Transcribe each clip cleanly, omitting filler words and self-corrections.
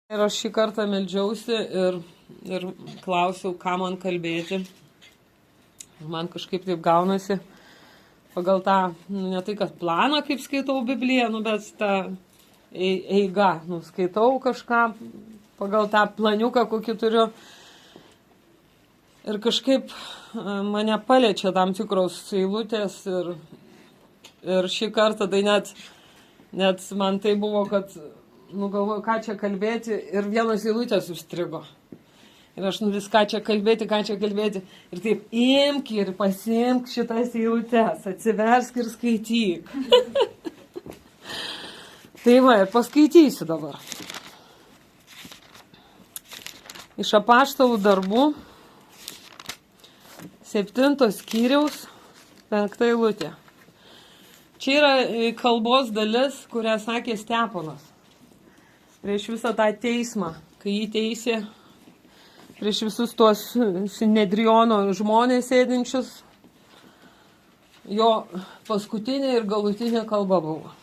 Ir aš šį kartą meldžiausi ir klausiau, ką man kalbėti. Man kažkaip taip gaunasi pagal tą, ne tai, kad planą, kaip skaitau Bibliją, bet tą eigą, skaitau kažką pagal tą planiuką, kokį turiu. Ir kažkaip mane paliečia tam tikros eilutės ir šį kartą tai net man tai buvo, kad galvoju, ką čia kalbėti ir vienas eilutės užstrigo. Ir aš vis ką čia kalbėti. Ir taip imk ir pasimk šitas eilutės, atsiversk ir skaityk. Tai va, ir paskaitysiu dabar. Iš Apaštalų darbų 7 skyriaus 5 eilutė. Čia yra kalbos dalis, kurią sakė Steponas. Prieš visą tą teismą, kai jį teisė, prieš visus tuos Sinedriono žmonės sėdinčius, jo paskutinė ir galutinė kalba buvo.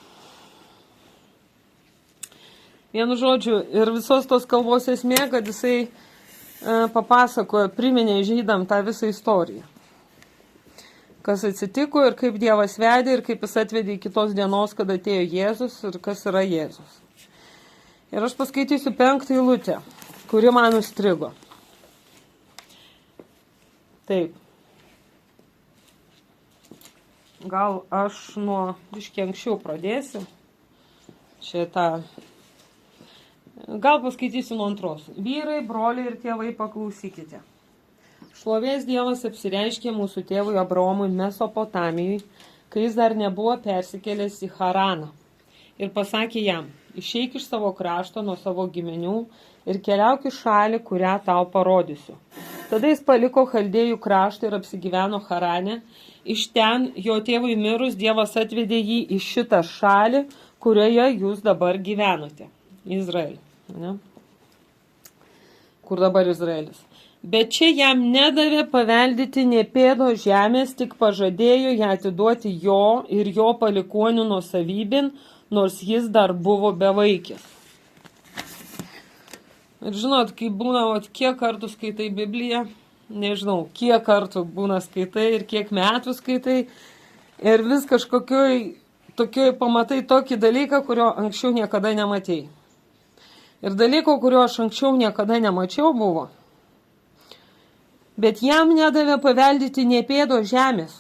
Vienu žodžiu, ir visos tos kalbos esmė, kad jisai papasakojo, priminė žydam tą visą istoriją. Kas atsitiko ir kaip Dievas vedė ir kaip jis atvedė iki tos dienos, kada atėjo Jėzus ir kas yra Jėzus. Ir aš paskaitysiu 5 eilutę, kuri man užstrigo. Taip. Gal aš nuo biškį anksčiau pradėsiu. Gal paskaitysiu nuo 2. Vyrai, broliai ir tėvai, paklausykite. Šlovės Dievas apsireiškė mūsų tėvui Abraomui Mesopotamijui, kai jis dar nebuvo persikėlęs į Haraną. Ir pasakė jam, išeik iš savo krašto, nuo savo giminių ir keliauk į šalį, kurią tau parodysiu. Tada jis paliko Chaldėjų kraštą ir apsigyveno Harane. Iš ten, jo tėvui mirus, Dievas atvedė jį į šitą šalį, kurioje jūs dabar gyvenote. Izraelį. Ne? Kur dabar Izraelis. Bet čia jam nedavė paveldyti nė pėdos žemės, tik pažadėjo ją atiduoti jo ir jo palikonių nuosavybėn, nors jis dar buvo bevaikis. Ir žinot, kai būna, kiek kartų skaitai Bibliją, nežinau, kiek kartų būna skaitai ir kiek metų skaitai, ir vis kažkokioj pamatai tokį dalyką, kurio anksčiau niekada nematei. Ir dalyko, kurio aš anksčiau niekada nemačiau buvo. Bet jam nedavė paveldyti nė pėdos žemės.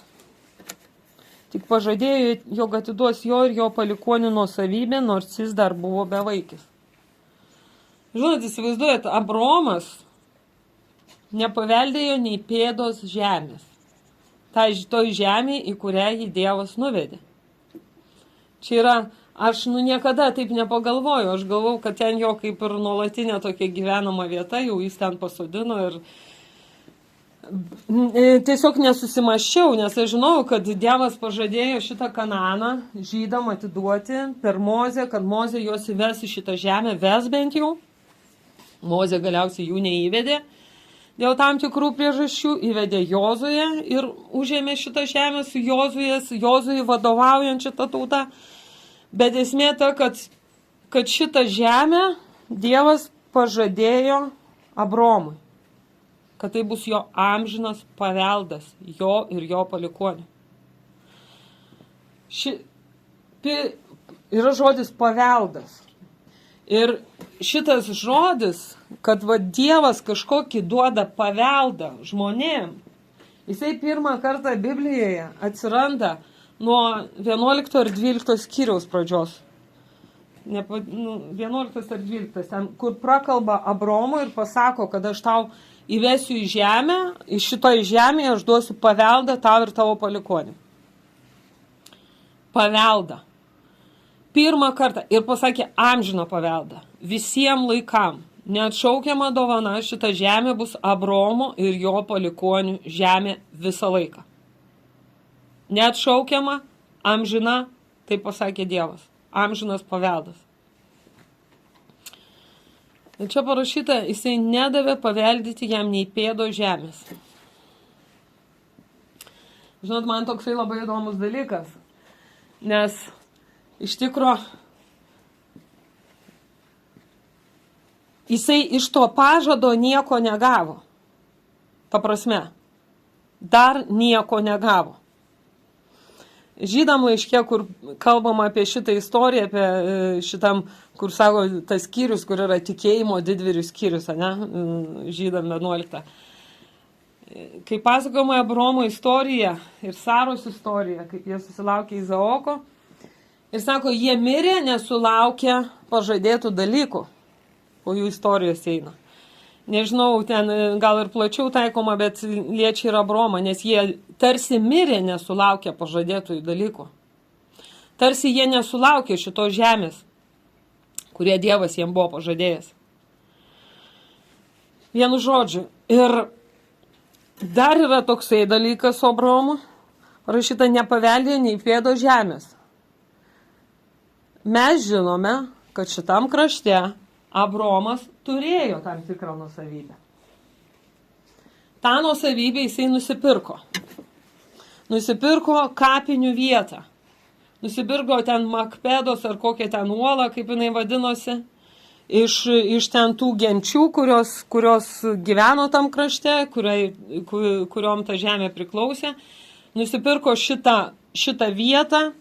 Tik pažadėjo, jog atiduos jo ir jo palikonių nuosavybę, nors jis dar buvo bevaikis. Žinot, įsivaizduojat, Abraomas nepaveldėjo nei pėdos žemės. Toj žemė, į kurią jį Dievas nuvedė. Čia yra, aš niekada taip nepagalvoju. Aš galvau, kad ten jo kaip ir nuolatinė tokia gyvenama vieta, jau jis ten pasodino ir tiesiog nesusimaščiau, nes aš žinau, kad Dievas pažadėjo šitą Kanaaną žydam atiduoti per Mozę, kad Mozė juos įves į šitą žemę, ves bent jau. Mozė galiausiai jų neįvedė. Dėl tam tikrų priežasčių įvedė Jozuę ir užėmė šitą žemę su Jozujai vadovaujant šitą tautą. Bet esmė ta, kad šitą žemę Dievas pažadėjo Abraomui. Kad tai bus jo amžinas paveldas, jo ir jo palikonių. Yra žodis paveldas. Ir šitas žodis, kad Dievas kažkokį duoda paveldą žmonėm, jisai pirmą kartą Biblijoje atsiranda nuo 11 ir 12 skyriaus pradžios. 11 ir 12, ten, kur prakalba Abraomui ir pasako, kad aš tau įvesiu į žemę, iš šitoj žemėje aš duosiu paveldą tau ir tavo palikonių. Paveldą. Pirmą kartą. Ir pasakė amžiną paveldą. Visiems laikam. Neatšaukiama dovana, šita žemė bus Abraomo ir jo palikonių žemė visą laiką. Neatšaukiama, amžina, tai pasakė Dievas. Amžinas paveldas. Ir čia parašyta, jisai nedavė paveldyti jam nei pėdo žemės. Žinot, man toksai labai įdomus dalykas, nes iš tikro jisai iš to pažado nieko negavo. Ta prasme, dar nieko negavo. Žydam laiške, kur kalbama apie šitą istoriją, apie šitam, kur sako, tas skyrius, kur yra tikėjimo didvyrių skyrius, ne? Žydam 11. Kai pasakoma Abraomo istorija ir Saros istorija, kaip jie susilaukė Izaoko, ir sako, jie mirė nesulaukę pažadėtų dalykų, po jų istorijos eina. Nežinau, ten gal ir plačiau taikoma, bet liečia ir Abraomą, nes jie tarsi mirė nesulaukę pažadėtų dalykų. Tarsi jie nesulaukė šitos žemės, kurie Dievas jiems buvo pažadėjęs. Vienu žodžiu. Ir dar yra toksai dalykas su Abraomu, parašyta nepaveldėjo nei pėdo žemės. Mes žinome, kad šitam krašte Abraomas turėjo tam tikrą nuosavybę. Ta nuosavybė jisai nusipirko. Nusipirko kapinių vietą. Nusipirko ten Makpedos ar kokią ten uolą, kaip jinai vadinosi, iš ten tų genčių, kurios gyveno tam krašte, kuriom ta žemė priklausė. Nusipirko šitą vietą,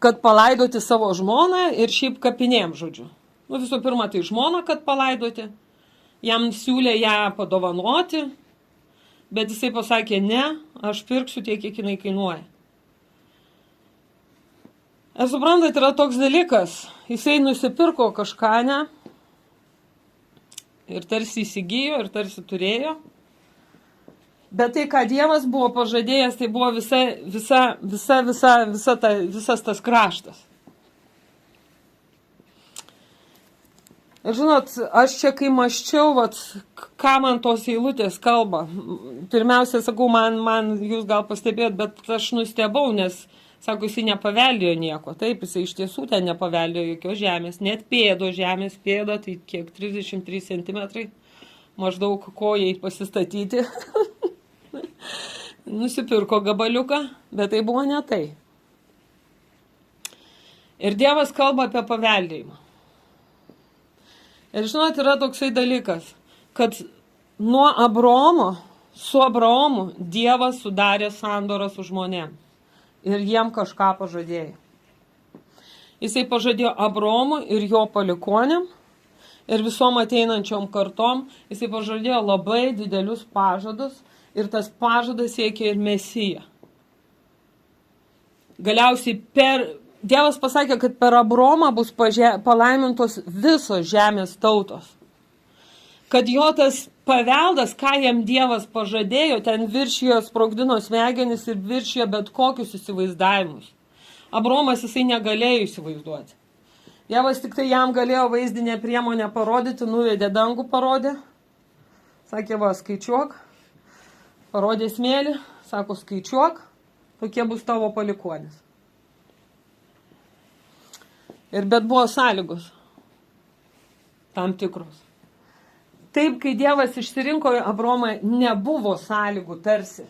kad palaidoti savo žmoną ir šiaip kapinėm, žodžiu. Visų pirma, tai žmoną, kad palaidoti. Jam siūlė ją padovanoti, bet jisai pasakė, ne, aš pirksiu tiek, kiek jinai kainuoja. Ir suprantat, yra toks dalykas, jisai nusipirko kažką, ne, ir tarsi įsigijo, ir tarsi turėjo, bet tai, ką Dievas buvo pažadėjęs, tai buvo visas tas kraštas. Ir žinot, aš čia kai maščiau, ką man tos eilutės kalba, pirmiausia, sakau, man jūs gal pastebėjot, bet aš nustebau, nes, sako, jisai nepaveldėjo nieko. Taip, jisai iš tiesų ten nepaveldėjo jokios žemės, net pėdo žemės, pėda, tai kiek 33 centimetrai, maždaug kojai pasistatyti. Nusipirko gabaliuką, bet tai buvo ne tai. Ir Dievas kalba apie paveldėjimą. Ir žinot, yra toksai dalykas, kad nuo su Abraomu Dievas sudarė sandorą su žmonėm ir jiem kažką pažadėjo. Jisai pažadėjo Abraomui ir jo palikuonėm ir visom ateinančiom kartom, jisai pažadėjo labai didelius pažadus ir tas pažadas siekia ir Mesiją. Galiausiai Dievas pasakė, kad per Abraomą bus palaimintos visos žemės tautos. Kad jo tas paveldas, ką jam Dievas pažadėjo, ten viršijo, sprogdino smegenis ir viršijo bet kokius įsivaizdavimus. Abraomas jisai negalėjo įsivaizduoti. Dievas tik tai jam galėjo vaizdinę priemonę parodyti, nuvedė dangų, parodė. Sakė, skaičiuok. Parodė smėlį, sako, skaičiuok, tokie bus tavo palikuonis. Bet buvo sąlygos tam tikros. Taip, kai Dievas išsirinko Abraomą, nebuvo sąlygų tarsi.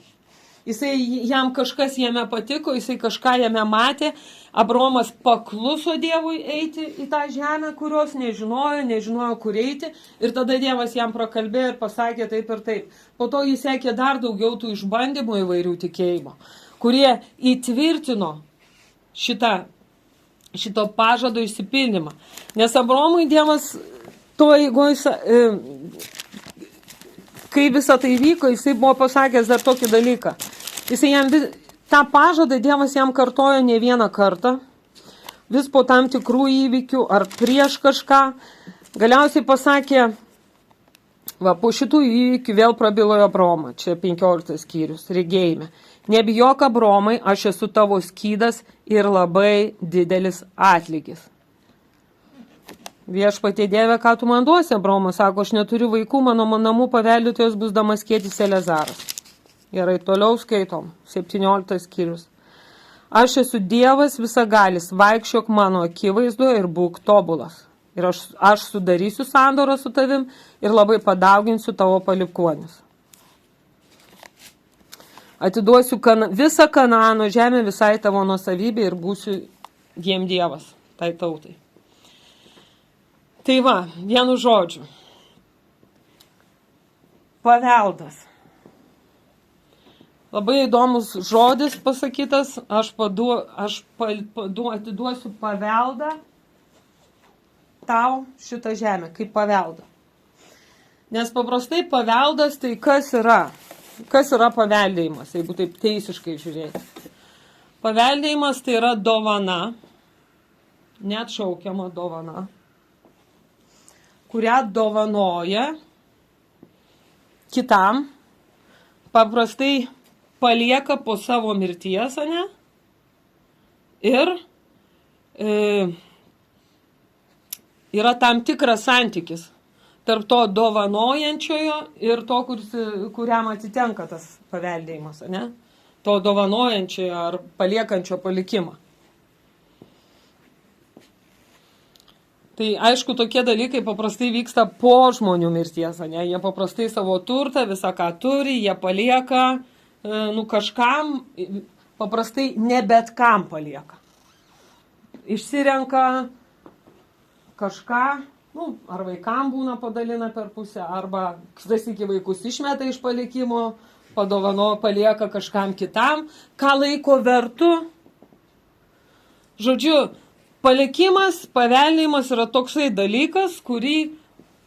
Jam kažkas jame patiko, jisai kažką jame matė. Abraomas pakluso Dievui eiti į tą žemę, kurios nežinojo kur eiti. Ir tada Dievas jam prakalbėjo ir pasakė taip ir taip. Po to jis sekė dar daugiau tų išbandymų įvairių tikėjimo, kurie įtvirtino šito pažado išsipildymą. Nes Abraomui Dievas to eigoj, kai visą tai vyko, jisai buvo pasakęs dar tokį dalyką. Tą pažadą Dievas jam kartojo ne vieną kartą, vis po tam tikrų įvykių ar prieš kažką. Galiausiai pasakė, po šitų įvykių vėl prabilojo Abraomą, čia 15 skyrius, regėjime. Nebijok, Abraomai, aš esu tavo skydas ir labai didelis atlygis. Viešpatie Dieve, ką tu man duosi, Abraomas sako, aš neturiu vaikų, mano namų paveldėtojas bus Damaskietis Elezaras. Gerai, toliau skaitom, 17 skyrius. Aš esu Dievas visagalis, vaikščiok mano akivaizdu ir būk tobulas. Ir aš sudarysiu sandorą su tavim ir labai padauginsiu tavo palikuonis. Atiduosiu visą Kanaano žemę visai tavo nuosavybė ir būsiu jiem Dievas, tai tautai. Tai va, vienu žodžiu. Paveldas. Labai įdomus žodis pasakytas, aš atiduosiu paveldą tau šitą žemę, kaip paveldą. Nes paprastai paveldas tai kas yra? Kas yra paveldėjimas, jeigu taip teisiškai žiūrėti? Paveldėjimas tai yra dovana, neatšaukiama dovana, kurią dovanoja kitam, paprastai palieka po savo mirties, ane? Ir yra tam tikras santykis tarp to dovanojančiojo ir to, kuriam atitenka tas paveldėjimas, ane? To dovanojančiojo ar paliekančio palikimą. Tai aišku, tokie dalykai paprastai vyksta po žmonių mirties, ne? Jie paprastai savo turtą, visą ką turi, jie palieka, kažkam, paprastai ne bet kam palieka. Išsirenka kažką, ar vaikam būna padalina per pusę, arba iki vaikus išmeta iš palikimo, palieka kažkam kitam, ką laiko vertu. Žodžiu, palikimas, paveldėjimas yra toksai dalykas, kurį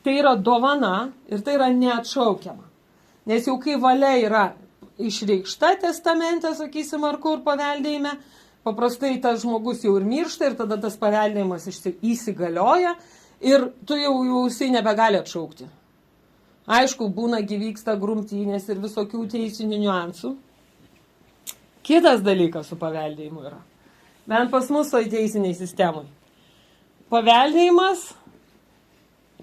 tai yra dovana ir tai yra neatšaukiama. Nes jau kai valia yra išreikšta testamente, sakysim, ar kur paveldėjime, paprastai tas žmogus jau ir miršta ir tada tas paveldėjimas įsigalioja ir tu jau jisai nebegali atšaukti. Aišku, būna vyksta grumtynės ir visokių teisinių niuansų. Kitas dalykas su paveldėjimu yra. Bent pas mus toj teisiniai sistemai. Paveldėjimas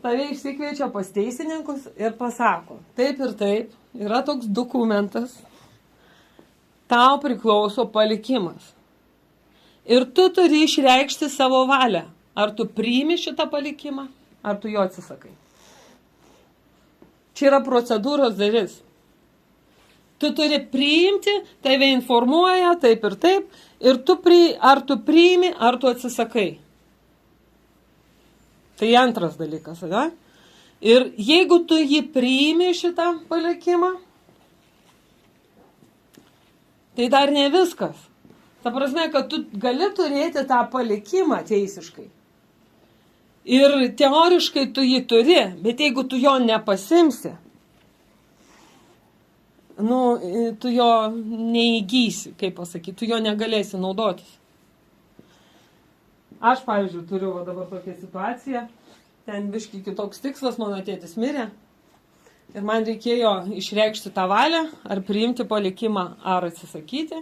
tave išsikviečia pas teisininkus ir pasako, taip ir taip, yra toks dokumentas, tau priklauso palikimas. Ir tu turi išreikšti savo valią. Ar tu priimi šitą palikimą, ar tu jo atsisakai. Čia yra procedūros dalis. Tu turi priimti, tave informuoja, taip ir taip, ir ar tu priimi, ar tu atsisakai. Tai antras dalykas, ne? Ir jeigu tu jį priimi šitą palikimą, tai dar ne viskas. Ta prasme, kad tu gali turėti tą palikimą teisiškai. Ir teoriškai tu jį turi, bet jeigu tu jo nepasimsi, tu jo neįgysi, kaip pasakyti, tu jo negalėsi naudotis. Aš, pavyzdžiui, turiu dabar tokią situaciją, ten biškai kitoks tikslas, mano tėtis mirė ir man reikėjo išreikšti tą valią, ar priimti palikimą, ar atsisakyti.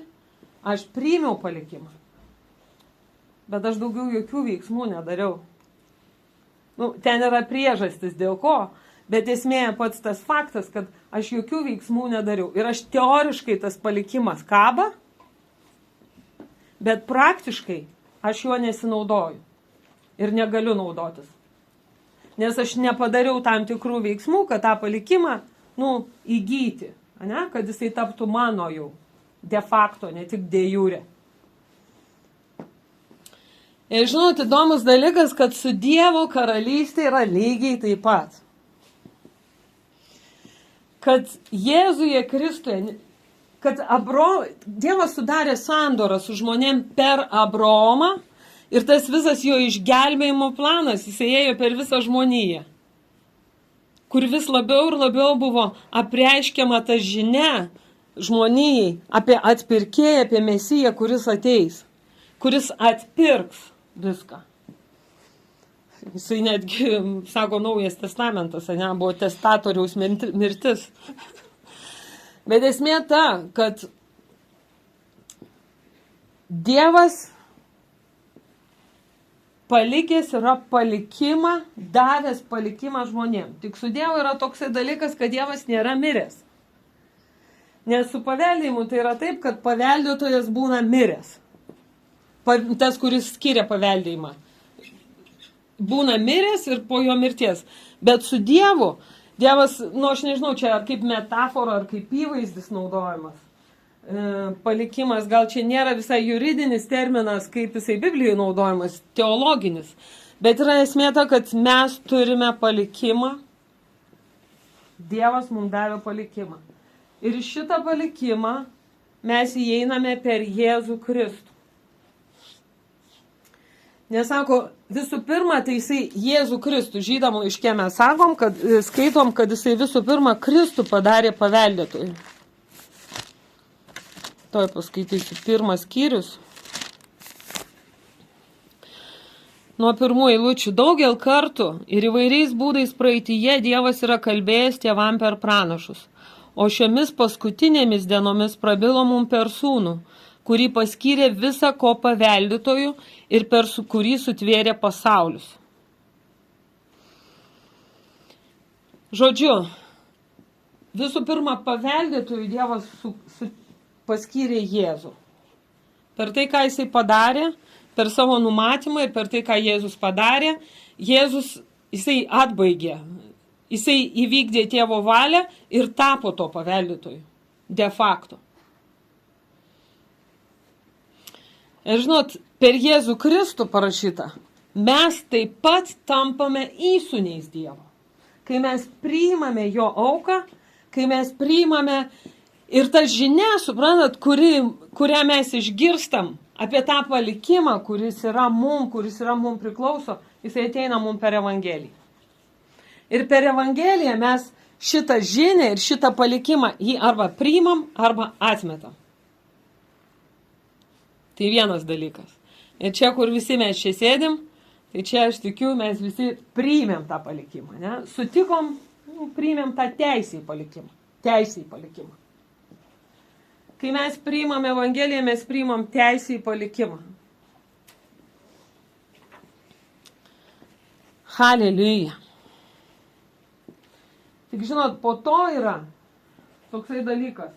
Aš priėmiau palikimą, bet aš daugiau jokių veiksmų nedariau. Ten yra priežastis dėl ko, bet esmė pats tas faktas, kad aš jokių veiksmų nedariau. Ir aš teoriškai tas palikimas kaba, bet praktiškai aš juo nesinaudoju ir negaliu naudotis. Nes aš nepadariau tam tikrų veiksmų, kad tą palikimą, įgyti, ne? Kad jisai taptų mano jau, de facto, ne tik de jure. Ir žinot, įdomus dalykas, kad su Dievo karalystė yra lygiai taip pat. Kad Jėzuje Kristuje, kad Dievas sudarė sandorą su žmonėm per Abraomą ir tas visas jo išgelbėjimo planas, jis ėjo per visą žmoniją, kur vis labiau ir labiau buvo apreiškiama ta žinia žmonijai apie atpirkėją, apie Mesiją, kuris ateis, kuris atpirks viską. Jisai netgi, sako, Naujas testamentas, ne, buvo testatoriaus mirtis. Bet esmė ta, kad Dievas palikęs yra palikimą, davęs palikimą žmonėm. Tik su Dievu yra toksai dalykas, kad Dievas nėra miręs. Nes su paveldėjimu tai yra taip, kad paveldėtojas būna miręs. Tas, kuris skiria paveldėjimą. Būna miręs ir po jo mirties. Bet su Dievu, Dievas, aš nežinau, čia ar kaip metafora, ar kaip įvaizdis naudojamas. Palikimas, gal čia nėra visai juridinis terminas, kaip jisai Biblijoje naudojamas, teologinis. Bet yra esmė ta, kad mes turime palikimą. Dievas mums davė palikimą. Ir šitą palikimą mes įeiname per Jėzų Kristų. Nes sako, visų pirma, tai jisai Jėzų Kristų, žydam laiške mes sakom, kad skaitom, kad jisai visų pirma Kristų padarė paveldėtojų. Toj paskaitysiu pirmas skyrius. Nuo pirmų eilučių. Daugel kartų ir įvairiais būdais praeityje Dievas yra kalbėjęs tėvam per pranašus, o šiomis paskutinėmis dienomis prabilo mum per sūnų, kurį paskyrė visą ko paveldėtojų ir per kurį sutvėrė pasaulius. Žodžiu, visų pirma, paveldėtojų Dievas paskyrė Jėzų. Per tai, ką jisai padarė, per savo numatymą ir per tai, ką Jėzus padarė, Jėzus jisai atbaigė, jisai įvykdė tėvo valią ir tapo to paveldėtojų, de facto. Ir žinot, per Jėzų Kristų parašyta, mes taip pat tampame įsūniais Dievo. Kai mes priimame jo auką, kai mes priimame ir ta žinia, suprantat, kurią mes išgirstam apie tą palikimą, kuris yra mum priklauso, jisai ateina mum per Evangeliją. Ir per Evangeliją mes šitą žinią ir šitą palikimą jį arba priimam, arba atmetam. Tai vienas dalykas. Ir čia, kur visi mes čia sėdim, tai čia aš tikiu, mes visi priimėm tą palikimą. Ne? Sutikom, priimėm tą teisę į palikimą. Kai mes priimam Evangeliją, mes priimam teisę į palikimą. Haleliuja. Tik žinot, po to yra toksai dalykas.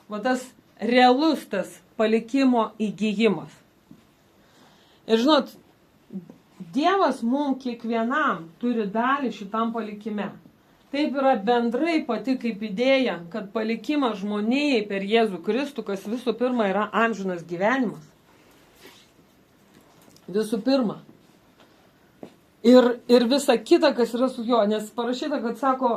Va tas realus tas palikimo įgijimas. Ir žinot, Dievas mums kiekvienam turi dalį šitam palikime. Taip yra bendrai pati kaip idėja, kad palikimas žmonijai per Jėzų Kristų, kas visų pirma yra amžinas gyvenimas. Visų pirma. Ir visa kita, kas yra su juo. Nes parašyta, kad sako,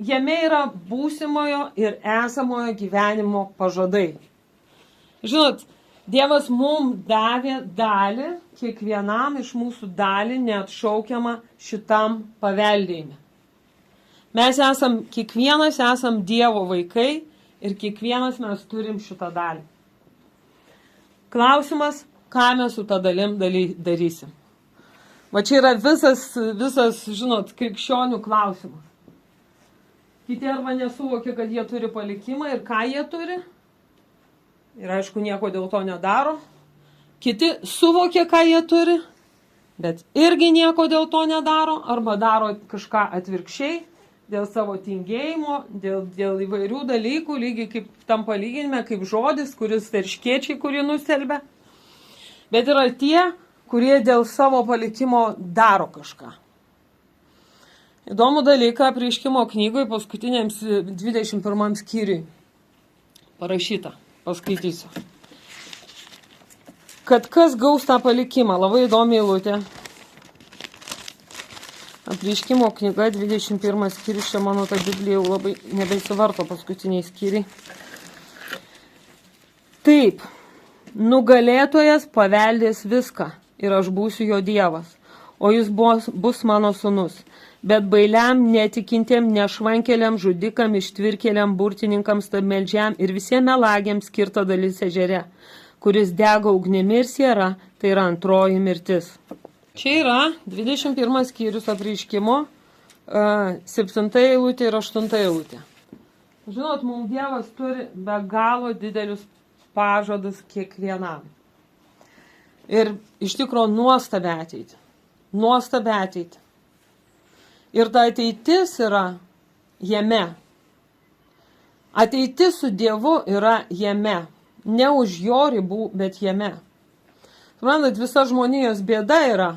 jame yra būsimojo ir esamojo gyvenimo pažadai. Žinot, Dievas mums davė dalį, kiekvienam iš mūsų dalį neatšaukiamą šitam paveldėjime. Kiekvienas esam Dievo vaikai ir kiekvienas mes turim šitą dalį. Klausimas, ką mes su tą dalim darysim. Va čia yra visas, žinot, krikščionių klausimas. Kiti arba nesuvokia, kad jie turi palikimą ir ką jie turi. Ir aišku, nieko dėl to nedaro. Kiti suvokia, ką jie turi, bet irgi nieko dėl to nedaro, arba daro kažką atvirkščiai, dėl savo tingėjimo, dėl įvairių dalykų, lygiai kaip tam palyginime, kaip žodis, kuris erškėčiai, kurį nustelbia. Bet yra tie, kurie dėl savo palikimo daro kažką. Įdomų dalyką Apreiškimo knygoje paskutiniams 21 skyriui parašyta. Paskaitysiu. Kad kas gaus tą palikimą, labai įdomi eilutė. Apreiškimo knyga 21 skyrius, čia mano ta Biblija jau labai nebesivarto paskutiniai skyriai. Taip, nugalėtojas paveldės viską ir aš būsiu jo Dievas, o jis bus mano sūnus. Bet bailiam, netikintiem, nešvankeliam, žudikam, ištvirkeliam, burtininkams, stabmeldžiam ir visiems melagiams skirta dalis ežere, kuris dega ugnimi ir siera, tai yra antroji mirtis. Čia yra 21 skyrius Apreiškimo, 7 eilutė ir 8 eilutė. Žinot, mums Dievas turi be galo didelius pažadus kiekvienam. Ir iš tikro nuostabią ateitį. Ir ta ateitis yra jame. Ateitis su Dievu yra jame. Ne už jo ribų, bet jame. Suprantat, visa žmonijos bėda yra,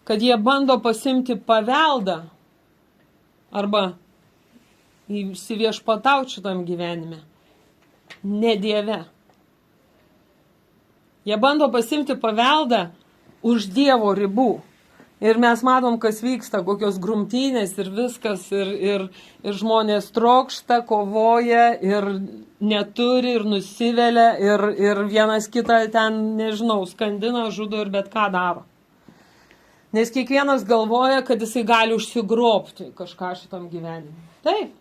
kad jie bando pasimti paveldą arba įsiviešpatauti šitam gyvenime. Ne Dieve. Jie bando pasimti paveldą už Dievo ribų. Ir mes matom, kas vyksta, kokios grumtynės ir viskas, ir žmonės trokšta, kovoja, ir neturi, ir nusivelia, ir vienas kitą ten, nežinau, skandina, žudo ir bet ką daro. Nes kiekvienas galvoja, kad jisai gali užsigrobti kažką šitam gyvenimui. Taip,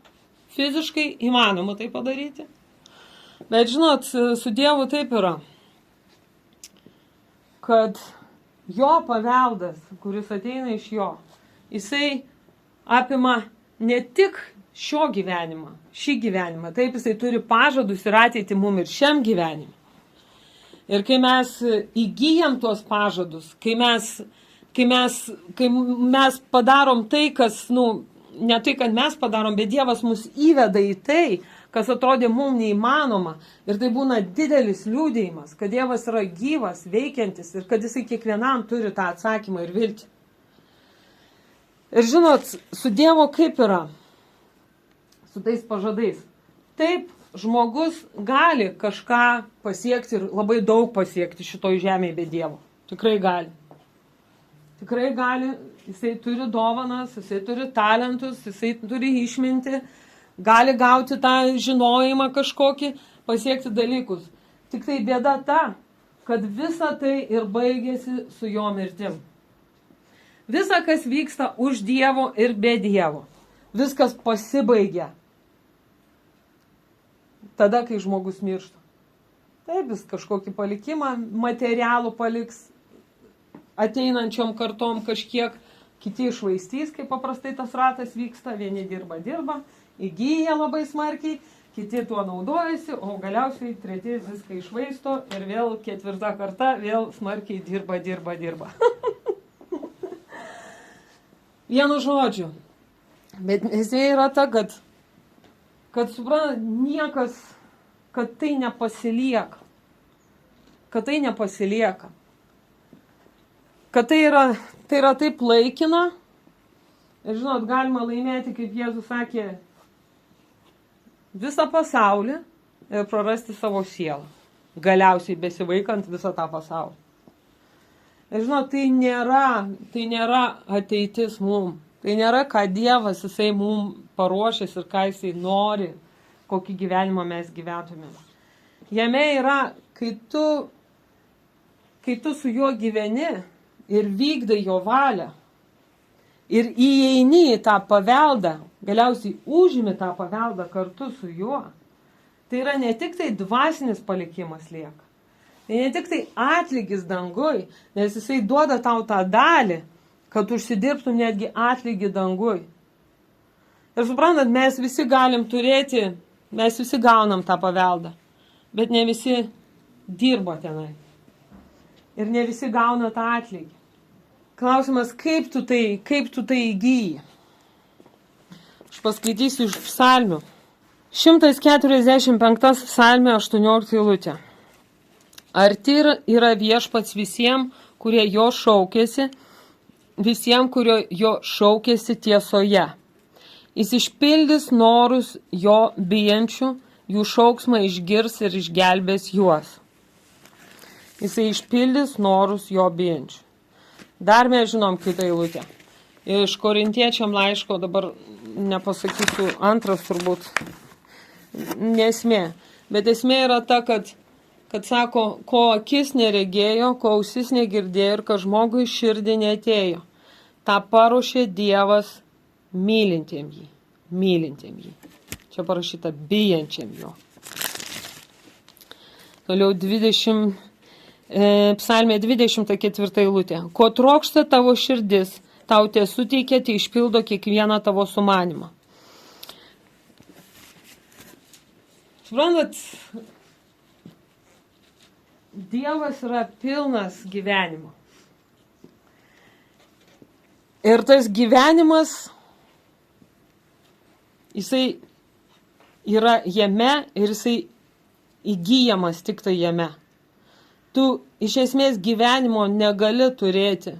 fiziškai įmanoma tai padaryti. Bet žinot, su Dievu taip yra, kad jo paveldas, kuris ateina iš jo, jisai apima ne tik šį gyvenimą, taip jisai turi pažadus ir ateitį mum ir šiam gyvenimui. Ir kai mes įgyjam tuos pažadus, kai mes padarom tai, kas, ne tai, kad mes padarom, bet Dievas mus įveda į tai, kas atrodė mums neįmanoma. Ir tai būna didelis liūdėjimas, kad Dievas yra gyvas, veikiantis ir kad jisai kiekvienam turi tą atsakymą ir viltį. Ir žinot, su Dievo kaip yra? Su tais pažadais. Taip, žmogus gali kažką pasiekti ir labai daug pasiekti šitoj žemėje be Dievo. Tikrai gali. Tikrai gali. Jisai turi dovanas, jisai turi talentus, jisai turi išmintį. Gali gauti tą žinojimą kažkokį, pasiekti dalykus. Tik tai bėda ta, kad visa tai ir baigėsi su jo mirtim. Visa, kas vyksta už Dievo ir be Dievo, viskas pasibaigia. Tada, kai žmogus miršta. Taip, jis kažkokį palikimą materialų paliks, ateinančiom kartom kažkiek, kiti išvaistys, kaip paprastai tas ratas vyksta, vieni dirba, įgyja labai smarkiai, kiti tuo naudojasi, o galiausiai treti viską išvaisto ir vėl ketvirta karta vėl smarkiai dirba. Vienu žodžiu. Bet esmė yra ta, kad supranta niekas, kad tai nepasilieka. Kad tai yra taip laikina. Ir žinot, galima laimėti, kaip Jėzus sakė, visą pasaulį ir prarasti savo sielą. Galiausiai besivaikant visą tą pasaulį. Ir žinot, tai nėra ateitis mum. Tai nėra, ką Dievas jisai mum paruošęs ir ką jisai nori, kokį gyvenimą mes gyventumėm. Jame yra, kai tu su juo gyveni ir vykdai jo valią, ir įeini į tą paveldą, galiausiai užimi tą paveldą kartu su juo, tai yra ne tik tai dvasinis palikimas lieka, tai ne tik tai atlygis dangui, nes jisai duoda tau tą dalį, kad užsidirbtum netgi atlygį dangui. Ir suprantat, mes visi galim turėti, mes visi gaunam tą paveldą, bet ne visi dirba tenai. Ir ne visi gauna tą atlygį. Klausimas, kaip tu tai įgyji? Aš paskaitysiu iš psalmių. 145 psalmė 18 eilutė. Arti yra viešpats visiems, kurie jo šaukėsi, tiesoje. Jis išpildys norus jo bijančių, jų šauksmą išgirs ir išgelbės juos. Jisai išpildys norus jo bijančių. Dar mes žinom kitą eilutę. Iš Korintiečiam laiško, dabar nepasakysiu antras turbūt, nesmė. Bet esmė yra ta, kad sako, ko akis neregėjo, ko ausis negirdėjo ir kad žmogui širdį neatėjo. Ta paruošė Dievas mylintiem jį. Čia parašyta bijančiam jo. Toliau psalmė 24 eilutė. Ko trokšta tavo širdis, tau tesuteikia, tai išpildo kiekvieną tavo sumanimą. Suprantat, Dievas yra pilnas gyvenimo. Ir tas gyvenimas, jisai yra jame ir jisai įgyjamas tik tai jame. Tu iš esmės gyvenimo negali turėti,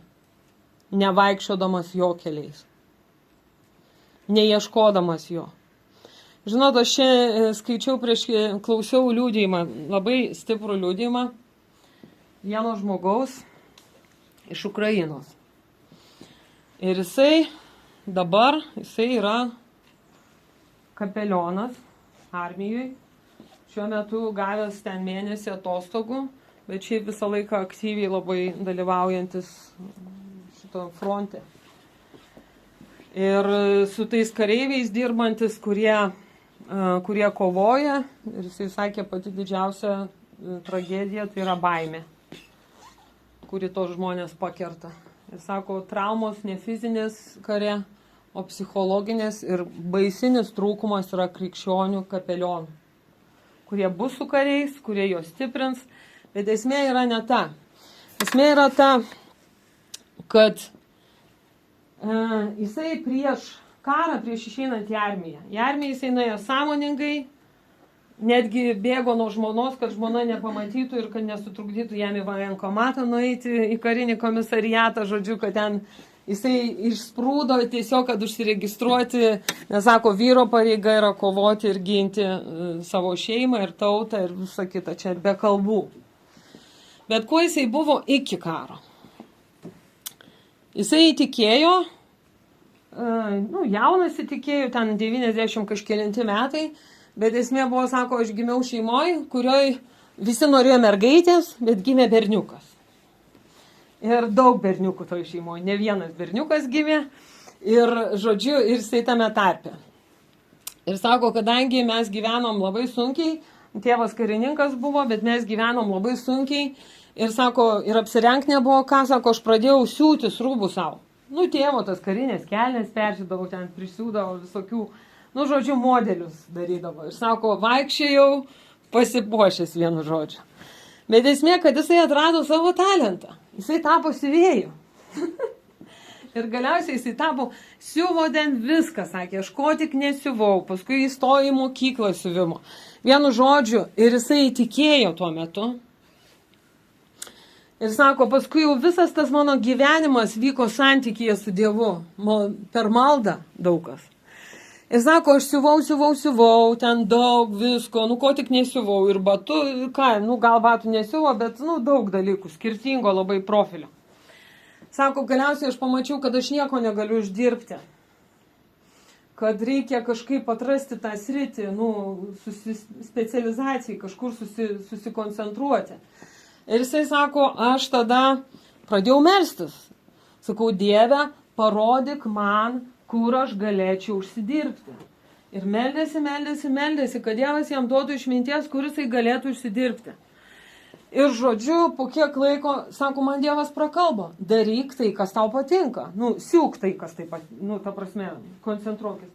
nevaikščiodamas jo keliais, neieškodamas jo. Žinot, aš čia klausiau liudijimą, labai stiprų liudijimą vieno žmogaus iš Ukrainos. Ir dabar jisai yra kapelionas armijoj. Šiuo metu gavęs ten mėnesį atostogų, bet šiaip visą laiką aktyviai labai dalyvaujantis šito fronte. Ir su tais kareiviais dirbantis, kurie kovoja, ir jisai sakė, pati didžiausia tragedija tai yra baimė, kuri tos žmonės pakerta. Ir sako, traumos ne fizinės kare, o psichologinės, ir baisinis trūkumas yra krikščionių kapelionų, kurie bus su kariais, kurie juos stiprins, bet esmė yra ne ta. Esmė yra ta, kad jisai prieš karą, prieš išeinant į armiją. Į armiją jisai nuėjo sąmoningai, netgi bėgo nuo žmonos, kad žmona nepamatytų ir kad nesutrukdytų jam į vojenkomatą nueiti į karinį komisariatą, žodžiu, kad ten jisai išsprūdo tiesiog, kad užsiregistruoti, nes sako, vyro pareiga yra kovoti ir ginti savo šeimą ir tautą ir visą kitą, čia be kalbų. Bet kuo jisai buvo iki karo? Jisai įtikėjo, jaunas įtikėjo, ten 90 kažkelinti metai, bet esmė buvo, sako, aš gimiau šeimoje, kurioje visi norėjo mergaitės, bet gimė berniukas. Ir daug berniukų toj šeimoje, ne vienas berniukas gimė, ir žodžiu, ir jisai tame tarpe. Ir sako, kadangi mes gyvenom labai sunkiai, tėvas karininkas buvo, bet mes gyvenom labai sunkiai, ir sako, ir apsirengt nebuvo ką, sako, aš pradėjau siūtis rūbų savo. Tėvo tas karinės kelnes persidavo, ten prisiūdavo visokių, žodžiu, modelius darydavo. Ir sako, vaikščiojau pasipuošęs, vienu žodžiu. Bet esmė, kad jisai atrado savo talentą. Jisai tapo siuvėju. Ir galiausiai jisai tapo, siuvo ten viską, sakė, aš ko tik nesiuvau, paskui įstojo į mokyklą siuvimo. Vienu žodžiu, ir jisai įtikėjo tuo metu. Ir sako, paskui jau visas tas mano gyvenimas vyko santykyje su Dievu, per maldą daug kas. Ir sako, aš siuvau, ten daug visko, ko tik nesiuvau, ir batu, gal batų nesiuvo, bet daug dalykų, skirtingo labai profilio. Sako, galiausiai aš pamačiau, kad aš nieko negaliu uždirbti, kad reikia kažkaip atrasti tą sritį, specializacijai, kažkur susikoncentruoti. Ir jisai sako, aš tada pradėjau melstis. Sakau, Dieve, parodyk man, kur aš galėčiau užsidirbti. Ir meldėsi, kad Dievas jam duotų išminties, kur jisai galėtų užsidirbti. Ir žodžiu, po kiek laiko, sako, man Dievas prakalbo, daryk tai, kas tau patinka. Siūk tai, kas taip pat, ta prasme, koncentruokis.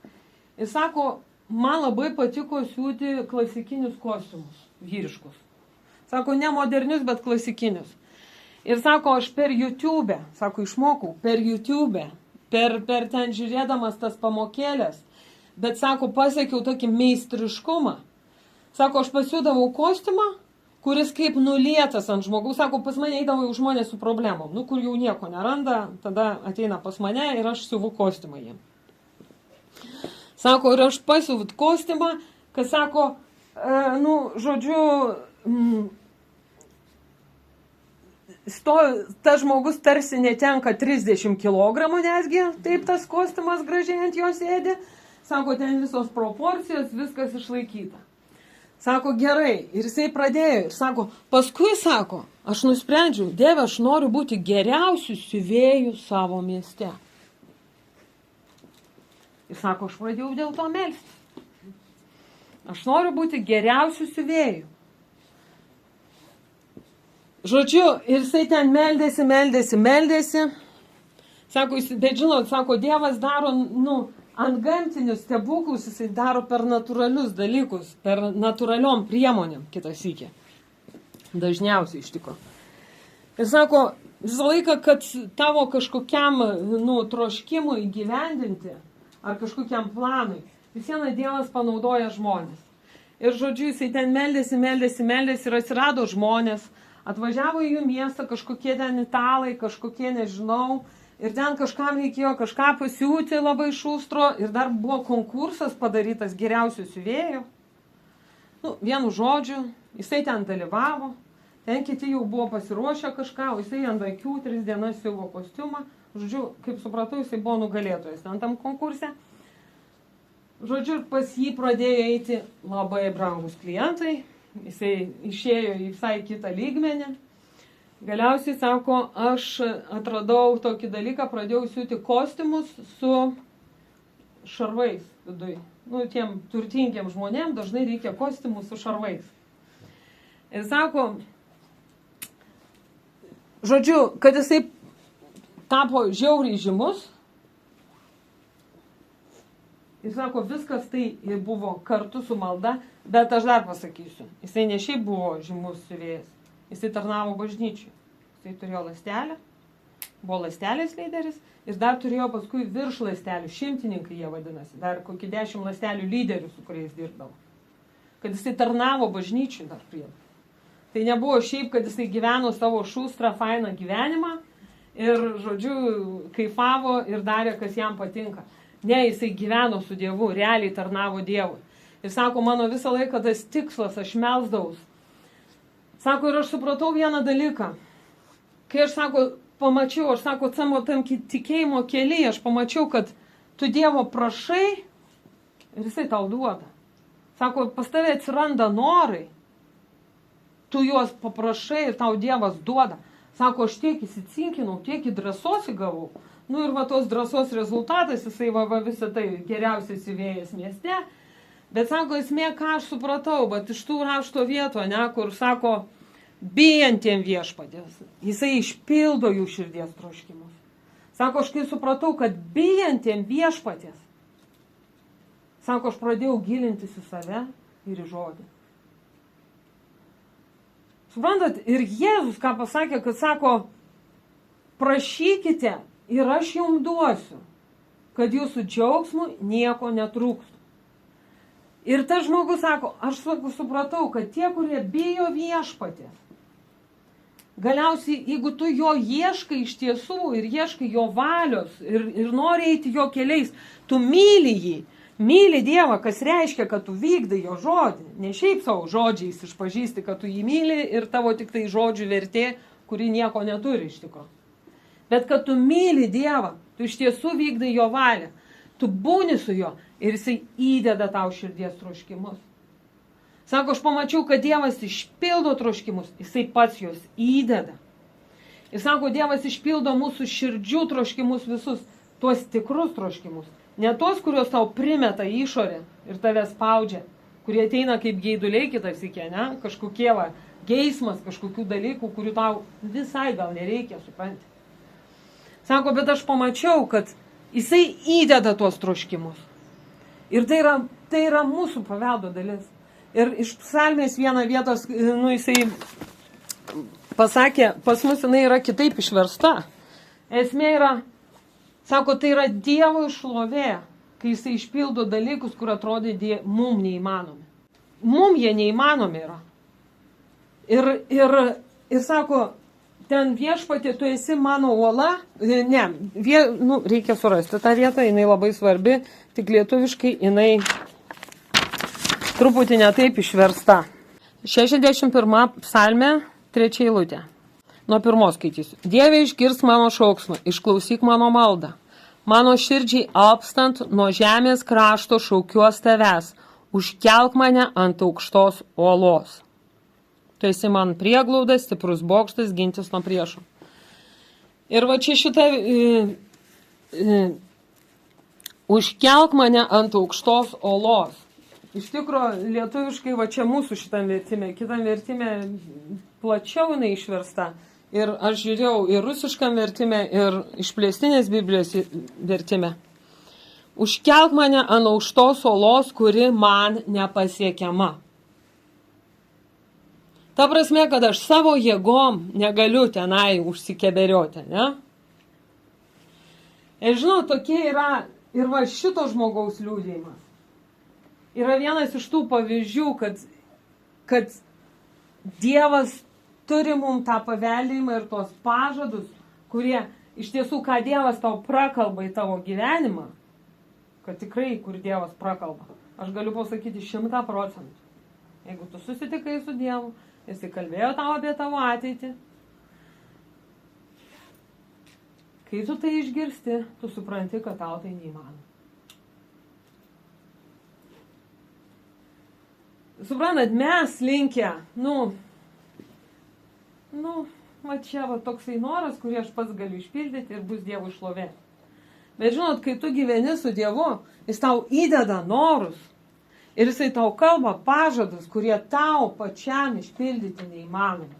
Ir sako, man labai patiko siūti klasikinius kostiumus, vyriškus. Sako, ne modernius, bet klasikinius. Ir sako, aš per YouTube, sako, išmokau, per YouTube, per ten žiūrėdamas tas pamokėlės, bet, sako, pasiekiau tokį meistriškumą. Sako, aš pasiūdavau kostiumą, kuris kaip nulietas ant žmogaus, sako, pas mane eidavo jau žmonės su problemom, kur jau nieko neranda, tada ateina pas mane ir aš siuvu kostiumą jiem. Sako, ir aš pasiuvu kostiumą, kad sako, žodžiu, tas žmogus tarsi netenka 30 kg nesgi, taip tas kostiumas gražiai ant jo sėdi. Sako, ten visos proporcijos, viskas išlaikyta. Sako, gerai, ir jisai pradėjo, ir sako, paskui sako, aš nusprendžiau, Dieve, aš noriu būti geriausių siuvėjų savo mieste. Ir sako, aš pradėjau dėl to melstis. Aš noriu būti geriausių siuvėjų. Žodžiu, ir jisai ten meldėsi. Sako, bet žinot, sako, Dievas daro, antgamtinius stebuklus, jisai daro per natūralius dalykus, per natūraliom priemonėm, kitą sykį. Dažniausiai iš tikro. Ir sako, visą laiką, kad tavo kažkokiam, troškimui įgyvendinti, ar kažkokiam planui, vis viena Dievas panaudoja žmonės. Ir žodžiu, jisai ten meldėsi ir atsirado žmonės. Atvažiavo į jų miestą kažkokie ten italai, kažkokie nežinau, ir ten kažkam reikėjo kažką pasiūti labai šustro, ir dar buvo konkursas padarytas geriausių siuvėjų. Vienu žodžiu, jisai ten dalyvavo, ten kiti jau buvo pasiruošę kažką, o jisai ant akių 3 dienas siuvo kostiumą, Žodžiu, kaip supratau, jisai buvo nugalėtojas ten tam konkurse. Žodžiu, pas jį pradėjo eiti labai brangus klientai. Jisai išėjo į visai kitą lygmenį. Galiausiai, sako, aš atradau tokį dalyką, pradėjau siūti kostiumus su šarvais viduj. Nu, tiem turtingiem žmonėm dažnai reikia kostiumų su šarvais. Ir sako, žodžiu, kad jisai tapo žiauriai žymus. Ir sako, viskas tai buvo kartu su malda, bet aš dar pasakysiu. Jisai ne šiaip buvo žymus siuvėjas, jisai tarnavo bažnyčiui. Jisai turėjo lastelę, buvo lastelės lyderis ir dar turėjo paskui virš lastelių, šimtininkai jie vadinasi, dar kokį 10 lastelių lyderių, su kuriais dirbdavo. Kad jisai tarnavo bažnyčiui dar prie. Tai nebuvo šiaip, kad jisai gyveno savo šustrą, fainą gyvenimą ir, žodžiu, kaifavo ir darė, kas jam patinka. Ne, jisai gyveno su Dievu, realiai tarnavo Dievui. Ir sako, mano visą laiką tas tikslas, aš melsdaus. Sako, ir aš supratau vieną dalyką. Kai aš, sako, pamačiau, aš, sako, savo tam tikėjimo kelyje, aš pamačiau, kad tu Dievo prašai ir jisai tau duoda. Sako, pas tave atsiranda norai, tu juos paprašai ir tau Dievas duoda. Sako, aš tiek įsicinkinau, tiek drąsos įgavau. Nu ir va tos drąsos rezultatas, jisai va visą tai geriausias siuvėjas mieste. Bet sako, esmė, ką aš supratau, bet iš tų rašto vietų, ne, kur sako, bijantiem viešpatės, jisai išpildo jų širdies troškimus. Sako, aš kai supratau, kad bijantiem viešpatės, sako, aš pradėjau gilintis į save ir į žodį. Suprantat, ir Jėzus ką pasakė, kad sako, prašykite ir aš jums duosiu, kad jūsų džiaugsmų nieko netrūkstų. Ir tas žmogus sako, aš supratau, kad tie, kurie bijo viešpatės, galiausiai, jeigu tu jo ieškai iš tiesų ir ieškai jo valios ir nori eiti jo keliais, tu myli jį, myli Dievą, kas reiškia, kad tu vykdai jo žodį. Ne šiaip savo žodžiais išpažįsti, kad tu jį myli ir tavo tik tai žodžių vertė, kuri nieko neturi iš tikrųjų. Bet kad tu myli Dievą, tu iš tiesų vykdai jo valią, tu būni su juo ir jisai įdeda tau širdies troškimus. Sako, aš pamačiau, kad Dievas išpildo troškimus, jisai pats juos įdeda. Ir sako, Dievas išpildo mūsų širdžių troškimus visus, tuos tikrus troškimus. Ne tuos, kuriuos tau primeta išorė ir tave spaudžia, kurie ateina kaip geiduliai kitą sykį, ne? Kažkokie va, geismas, kažkokių dalykų, kurių tau visai gal nereikia, supranti. Sako, bet aš pamačiau, kad jisai įdeda tuos troškimus. Ir tai yra mūsų paveldo dalis. Ir iš psalmės vieną vietos, nu, jisai pasakė, pas mus jinai yra kitaip išversta. Esmė yra, sako, tai yra Dievo šlovė, kai jisai išpildo dalykus, kur atrodė mum neįmanomi. Mum jie neįmanomi yra. Ir sako, ten viešpatė, tu esi mano uola. Ne, reikia surasti tą vietą, jinai labai svarbi, tik lietuviškai jinai truputį netaip išversta. 61 psalmė, 3 eilutė. Nuo 1 skaitysiu. Dieve, išgirs mano šauksmą, išklausyk mano maldą. Mano širdžiai apstant nuo žemės krašto šaukiuos tavęs, užkelk mane ant aukštos uolos. Tu esi man prieglaudas, stiprus bokštas, gintis nuo priešų. Ir va čia šitą užkelk mane ant aukštos uolos. Iš tikrųjų, lietuviškai va čia mūsų šitam vertime, kitam vertime plačiau jinai išversta. Ir aš žiūrėjau ir rusiškam vertime, ir išplėstinės Biblijos vertime. Užkelk mane ant aukštos uolos, kuri man nepasiekiama. Ta prasme, kad aš savo jėgom negaliu tenai užsikeberioti, ne? Ir žinau, tokie yra ir va šito žmogaus liūdėjimas. Yra vienas iš tų pavyzdžių, kad Dievas turi mums tą paveldėjimą ir tos pažadus, kurie iš tiesų, ką Dievas tau prakalba į tavo gyvenimą, kad tikrai, kur Dievas prakalba, aš galiu pasakyti 100%. Jeigu tu susitikai su Dievu, jisai kalbėjo tau apie tavo ateitį, Kai tu tai išgirsti, tu supranti, kad tau tai neįmanoma. Suprantat, mes linkę, va čia va toksai noras, kurį aš pats galiu išpildyti ir bus Dievo šlovė. Bet žinot, kai tu gyveni su Dievu, jis tau įdeda norus ir jisai tau kalba pažadus, kurie tau pačiam išpildyti neįmanoma.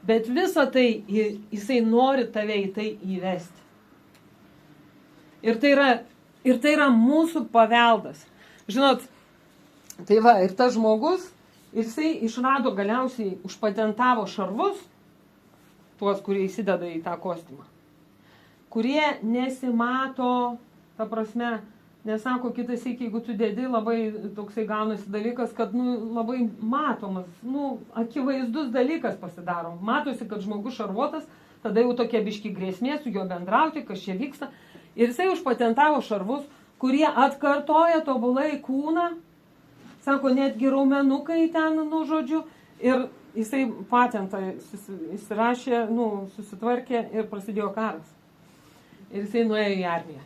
Bet visą tai jisai nori tave į tai įvesti. Ir tai yra mūsų paveldas. Žinot, tai va, ir tas žmogus, jisai išrado galiausiai, užpatentavo šarvus, tuos, kurie įsideda į tą kostiumą, kurie nesimato, ta prasme, nesako kitas iki, jeigu tu dedi, labai toksai gaunasi dalykas, kad labai matomas, akivaizdus dalykas pasidaro. Matosi, kad žmogus šarvuotas, tada jau tokia biški grėsmė su juo bendrauti, kas čia vyksta. Ir jisai užpatentavo šarvus, kurie atkartoja tobulai kūną, sako, netgi raumenukai ten, žodžiu, ir jisai patentą įsirašė, susitvarkė ir prasidėjo karas. Ir jisai nuėjo į armiją.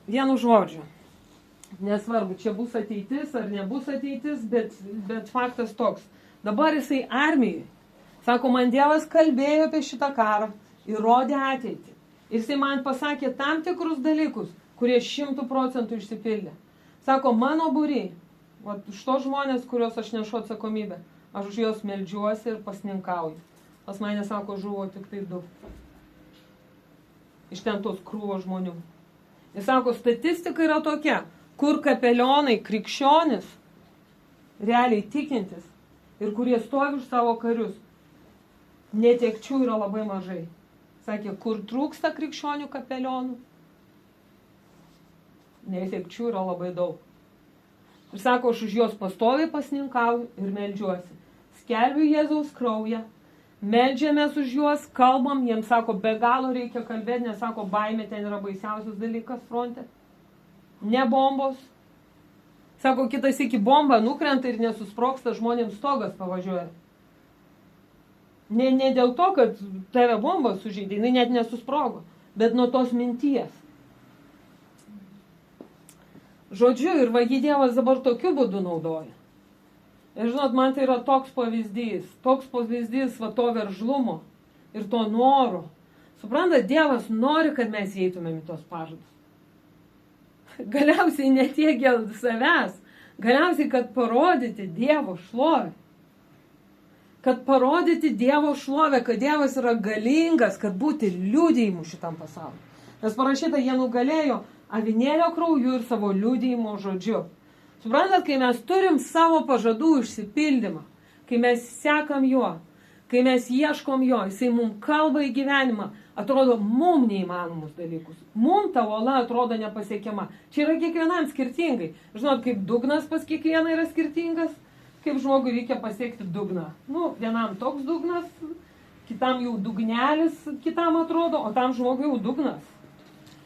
Vienu žodžiu, nesvarbu, čia bus ateitis ar nebus ateitis, bet faktas toks. Dabar jisai armijai. Sako, man Dievas kalbėjo apie šitą karą ir rodė ateitį. Ir jisai man pasakė tam tikrus dalykus, kurie 100% išsipildė. Sako, mano būry, už to žmonės, kurios aš nešu atsakomybę, aš už juos meldžiuosi ir pasninkauju. Pas mane, sako, žuvo tik tai 2. Iš ten tos krūvo žmonių. Jis sako, statistika yra tokia, kur kapelionai, krikščionis, realiai tikintis ir kurie stovi už savo karius, netekčių yra labai mažai. Sakė, kur trūksta krikščionių kapelionų, netekčių yra labai daug. Ir sako, aš už juos pastoviai pasninkauju ir meldžiuosi. Skelbiu Jėzaus kraują, meldžiamės už juos, kalbam, jiems sako, be galo reikia kalbėti, nes sako, baimė ten yra baisiausias dalykas fronte. Ne bombos. Sako, kitas iki bomba nukrenta ir nesusprogsta, žmonėms stogas pavažiuoja. Ne dėl to, kad tave bomba sužeidė, jinai net nesusprogo, bet nuo tos minties. Žodžiu, ir va, jį Dievas dabar tokiu būdu naudoja. Ir žinot, man tai yra toks pavyzdys va to veržlumo ir to noro. Suprantat, Dievas nori, kad mes įeitumėm į tos pažadus. Galiausiai ne tiek dėl savęs, galiausiai, kad parodyti Dievo šlovę. Kad parodyti Dievo šlovę, kad Dievas yra galingas, kad būti liudijimu šitam pasauliu. Nes parašyta, jie nugalėjo avinėlio krauju ir savo liudijimo žodžiu. Suprantat, kai mes turim savo pažadų išsipildymą, kai mes sekam juo, kai mes ieškom jo, jisai mums kalba į gyvenimą, atrodo mums neįmanomus dalykus. Mums ta uola atrodo nepasiekiama. Čia yra kiekvienam skirtingai. Žinot, kaip dugnas pas kiekvieną yra skirtingas, kaip žmogui reikia pasiekti dugną. Vienam toks dugnas, kitam jau dugnelis, kitam atrodo, o tam žmogui jau dugnas.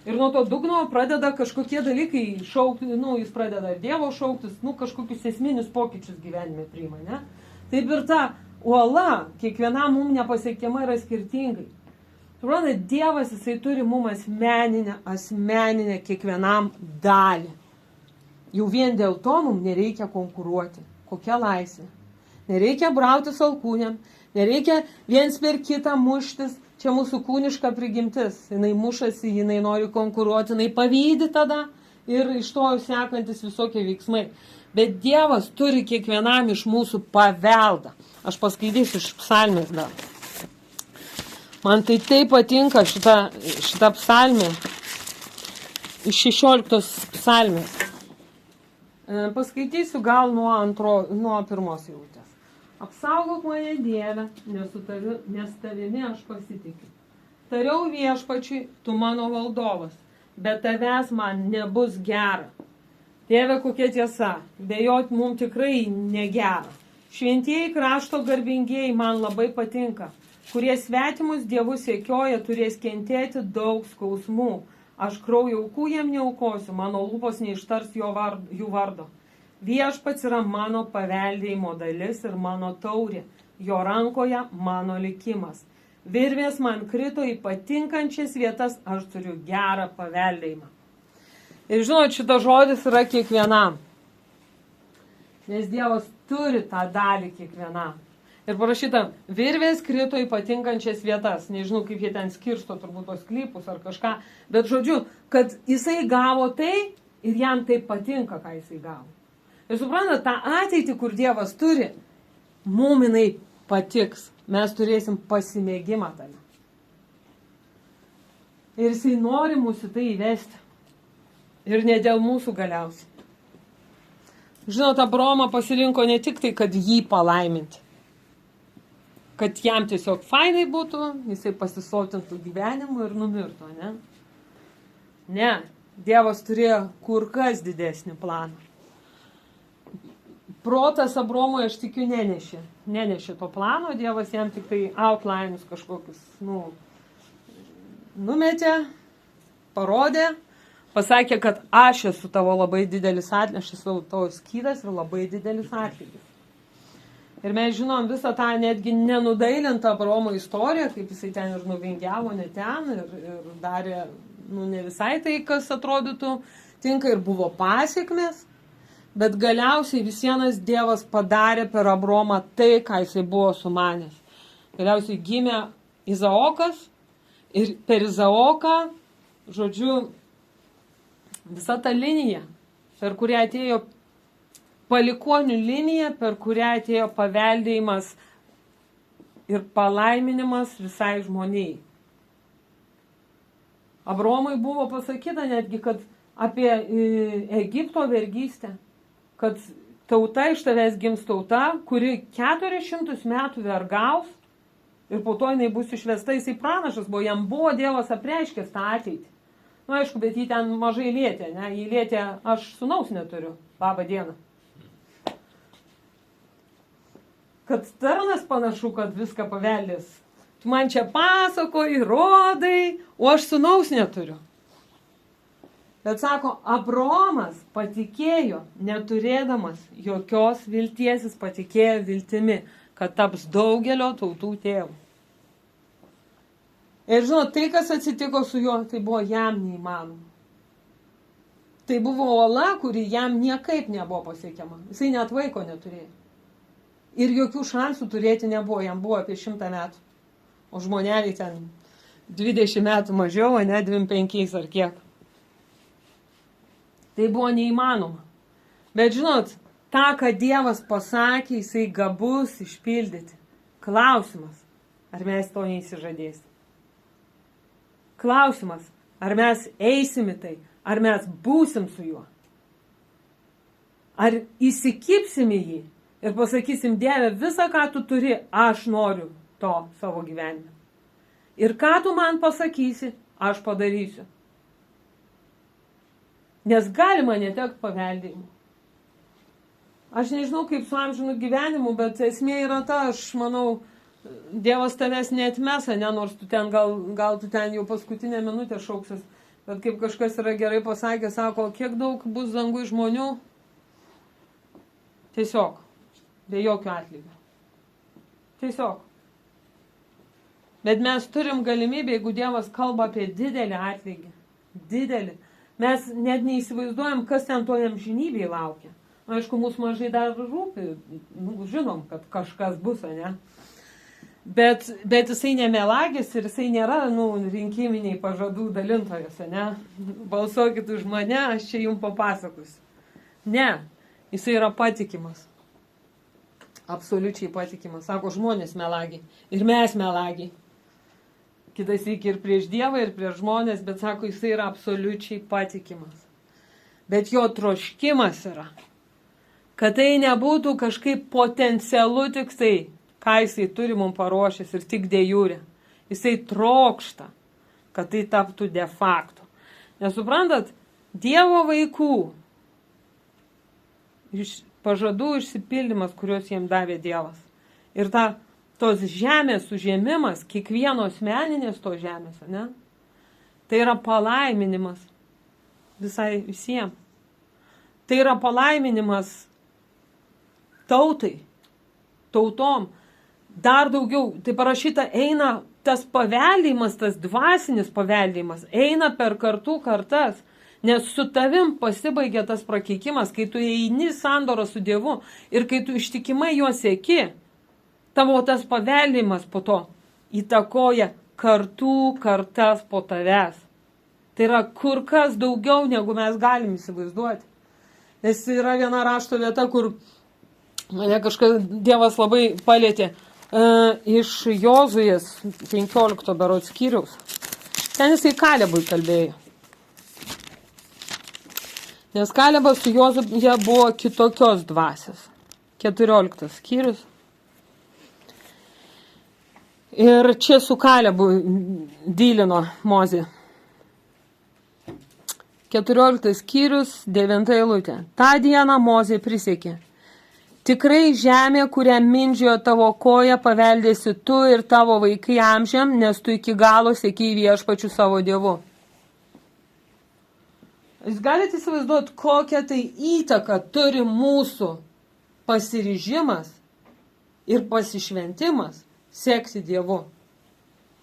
Ir nuo to dugno pradeda kažkokie dalykai šaukti, jis pradeda ir Dievo šauktis, kažkokius esminius pokyčius gyvenime priima, ne? Taip ir ta uola, kiekvienam mums nepasiekiama yra skirtingai. Suprantate, Dievas, jisai turi mums asmeninę kiekvienam dalį. Jau vien dėl to mums nereikia konkuruoti. Kokia laisvė. Nereikia brautis alkūnėm, nereikia viens per kitą muštis. Čia mūsų kūniška prigimtis. Jinai mušasi, jinai nori konkuruoti, jinai pavydi tada ir iš to sekantis visokie veiksmai. Bet Dievas turi kiekvienam iš mūsų paveldą. Aš paskaitysiu iš psalmės dar. Man tai taip patinka šita psalmė. Iš 16 psalmės. Paskaitysiu gal nuo pirmos eilutės. Apsaugok mane, Dieve, nes tavimi aš pasitikiu. Tariau viešpačiui, tu mano valdovas, bet tavęs man nebus gera. Dieve, kokia tiesa, bejot mums tikrai negera. Šventieji krašto garbingieji man labai patinka, kurie svetimus dievus sekioja, turės kentėti daug skausmų. Aš kraujo aukų jiem neaukosiu, mano lūpos neištars jų vardo. Viešpats yra mano paveldėjimo dalis ir mano taurė, jo rankoje mano likimas. Virvės man krito į patinkančias vietas, aš turiu gerą paveldėjimą. Ir žinot, šitas žodis yra kiekvienam. Nes Dievas turi tą dalį kiekvienam. Ir parašyta, virvės krito į patinkančias vietas. Nežinau, kaip jie ten skirsto, turbūt tos klypus ar kažką. Bet žodžiu, kad jisai gavo tai ir jam tai patinka, ką jisai gavo. Ir suprantate, tą ateitį, kur Dievas turi, mum jinai patiks. Mes turėsim pasimėgimą tame. Ir jisai nori mūsų tai įvesti. Ir ne dėl mūsų galiausiai. Žinot, Abraomą pasirinko ne tik tai, kad jį palaiminti. Kad jam tiesiog fainai būtų, jisai pasisotintų gyvenimu ir numirtų, ne? Ne, Dievas turėjo kur kas didesnį planą. Protas Abraomui, aš tikiu, nenešė to plano, Dievas jam tik tai outlinus kažkokius, numetė, parodė, pasakė, kad aš esu tavo labai didelis atlygis, aš esu tavo skydas ir labai didelis atlygis. Ir mes žinom visą tą netgi nenudailintą Abraomo istoriją, kaip jisai ten ir nuvingiavo ne ten ir darė, ne visai tai, kas atrodytų tinka ir buvo pasiekmės. Bet galiausiai visienas Dievas padarė per Abraomą tai, ką jisai buvo sumanęs. Galiausiai gimė Izaokas ir per Izaoką, žodžiu, visa ta linija, per kurią atėjo palikonių linija, per kurią atėjo paveldėjimas ir palaiminimas visai žmonijai. Abraomui buvo pasakyta netgi, kad apie Egipto vergystę, kad tauta iš tavęs gims tauta, kuri 400 metų vergaus ir po to jinai bus išvesta. Jisai pranašas buvo, jam buvo Dievas apreiškęs tą ateitį. Aišku, bet jį ten mažai lietė, ne? Jį lietė, aš sūnaus neturiu, labą dieną. Kad tarnas panašu, kad viską paveldės. Tu man čia pasakoji, rodai, o aš sūnaus neturiu. Bet sako, Abraomas patikėjo, neturėdamas jokios vilties, jis patikėjo viltimi, kad taps daugelio tautų tėvu. Ir žinot, tai, kas atsitiko su juo, tai buvo jam neįmanoma. Tai buvo uola, kuri jam niekaip nebuvo pasiekiama. Jisai net vaiko neturėjo. Ir jokių šansų turėti nebuvo, jam buvo apie 100 metų. O žmoneliai ten 20 metų mažiau, o ne 25 ar kiek. Tai buvo neįmanoma. Bet žinot, tą, ką Dievas pasakė, jisai gabus išpildyti. Klausimas, ar mes to neįsižadėsim? Klausimas, ar mes eisim į tai, ar mes būsim su juo? Ar įsikipsim į jį ir pasakysim, Dieve, visą, ką tu turi, aš noriu to savo gyvenime. Ir ką tu man pasakysi, aš padarysiu. Nes galima netekti paveldėjimų. Aš nežinau, kaip su amžinu gyvenimu, bet esmė yra ta, aš manau, Dievas tavęs neatmesa, ne, nors tu ten, gal tu ten jau paskutinę minutę šauksis, bet kaip kažkas yra gerai pasakė, sako, kiek daug bus dangui žmonių, tiesiog, be jokio atlygio. Tiesiog. Bet mes turim galimybę, jeigu Dievas kalba apie didelį atlygį, didelį, mes net neįsivaizduojam, kas ten toje amžinybėje laukia. Aišku, mūsų mažai dar rūpi, žinom, kad kažkas bus, ne? Bet jisai nemelagis ir jisai nėra, rinkiminiai pažadų dalintojas, ne? Balsuokit už mane, aš čia jums papasakosiu. Ne, jisai yra patikimas. Absoliučiai patikimas. Sako, žmonės melagiai. Ir mes melagiai. Kitas iki ir prieš Dievą, ir prieš žmonės, bet sako, jisai yra absoliučiai patikimas. Bet jo troškimas yra, kad tai nebūtų kažkaip potencialu tik tai, ką jisai turi mums paruošęs ir tik de jure. Jisai trokšta, kad tai taptų de facto. Nesuprantat, Dievo vaikų pažadų išsipildymas, kuriuos jiems davė Dievas. Ir tos žemės užėmimas, kiekvieno asmeninės to žemės, ne? Tai yra palaiminimas visai visiems. Tai yra palaiminimas tautai, tautom. Dar daugiau, tai parašyta, eina tas paveldėjimas, tas dvasinis paveldėjimas eina per kartų kartas. Nes su tavim pasibaigia tas prakeikimas, kai tu eini sandorą su Dievu ir kai tu ištikimai juo seki, tavo tas paveldėjimas po to įtakoja kartų kartas po tavęs. Tai yra kur kas daugiau, negu mes galim įsivaizduoti. Nes yra viena rašto vieta, kur mane kažkas Dievas labai palėtė iš Jozuės 15 berods skyriaus. Ten jisai Kalebui kalbėjo. Nes Kalebas su Jozu jie buvo kitokios dvasios. 14 skyrius. Ir čia su Kalebu dylino Mozė. 14 skyrius, 9 eilutė. Ta diena Mozė prisiekė. Tikrai žemė, kurią mindžiojo tavo koja, paveldėsi tu ir tavo vaikai amžiam, nes tu iki galo sėki viešpačiu savo Dievu. Jūs galite įsivaizduoti, kokią tai įtaką turi mūsų pasiryžimas ir pasišventimas sekti Dievu.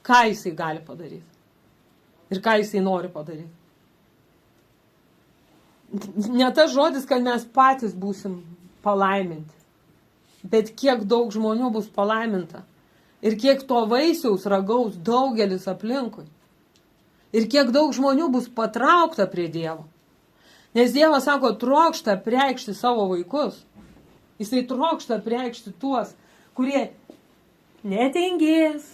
Ką jisai gali padaryti. Ir ką jisai nori padaryti. Ne tas žodis, kad mes patys būsim palaiminti. Bet kiek daug žmonių bus palaiminta. Ir kiek to vaisiaus ragaus daugelis aplinkui. Ir kiek daug žmonių bus patraukta prie Dievo. Nes Dievas sako, trokšta preikšti savo vaikus. Jisai trokšta preikšti tuos, kurie netingės,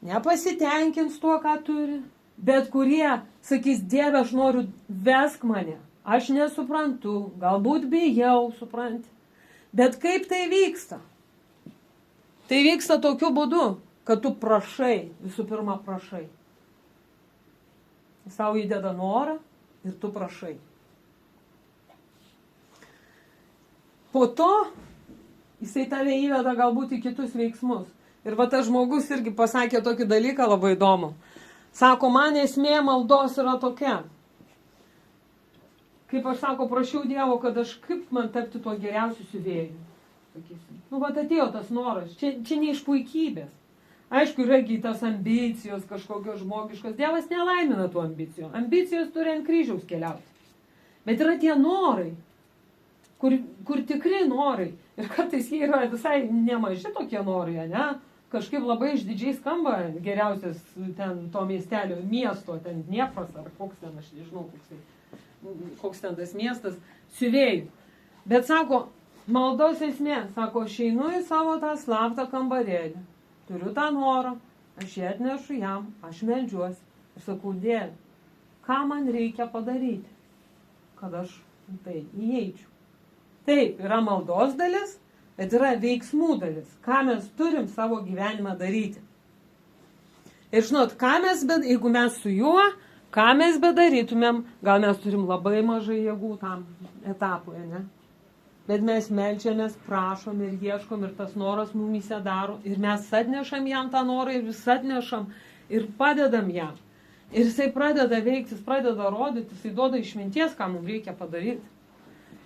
nepasitenkins tuo, ką turi, bet kurie sakys, Dieve, aš noriu, vesk mane. Aš nesuprantu, galbūt bijau, supranti. Bet kaip tai vyksta? Tai vyksta tokiu būdu, kad tu prašai, visų pirma prašai. Sau įdeda norą ir tu prašai. Po to jisai tave įveda galbūt į kitus veiksmus. Ir va tas žmogus irgi pasakė tokį dalyką labai įdomų. Sako, man esmė maldos yra tokia. Kaip aš sako, prašiau Dievo, kad aš kaip man tapti tuo geriausiu siuvėju. Nu, va atėjo tas noras. Čia ne iš puikybės. Aišku, yra tas ambicijos kažkokios žmogiškos. Dievas nelaimina tų ambicijų. Ambicijos turi ant kryžiaus keliauti. Bet yra tie norai, kur tikri norai. Ir kartais jie yra visai nemaži tokie norai, ne? Kažkaip labai išdidžiai skamba geriausias ten to miestelio, miesto, ten Dniepras ar koks ten, aš nežinau, koks ten tas miestas, siuvėjų. Bet sako, maldos esmė, sako, aš einu į savo tą slaptą kambarėlį, turiu tą norą, aš jį atnešu jam, aš meldžiuosi. Ir sakau, Dieve, ką man reikia padaryti, kad aš tai įeičiau. Taip, yra maldos dalis, bet yra veiksmų dalis, ką mes turim savo gyvenimą daryti. Ir žinot, jeigu mes su juo, ką mes bedarytumėm, gal mes turim labai mažai jėgų tam etapui, ne? Bet mes melčiamės, prašom ir ieškom ir tas noras mumyse daro ir mes atnešam jam tą norą ir vis atnešam ir padedam jam. Ir jisai pradeda veikti, jis pradeda rodyti, jisai duoda išminties, ką mums reikia padaryti.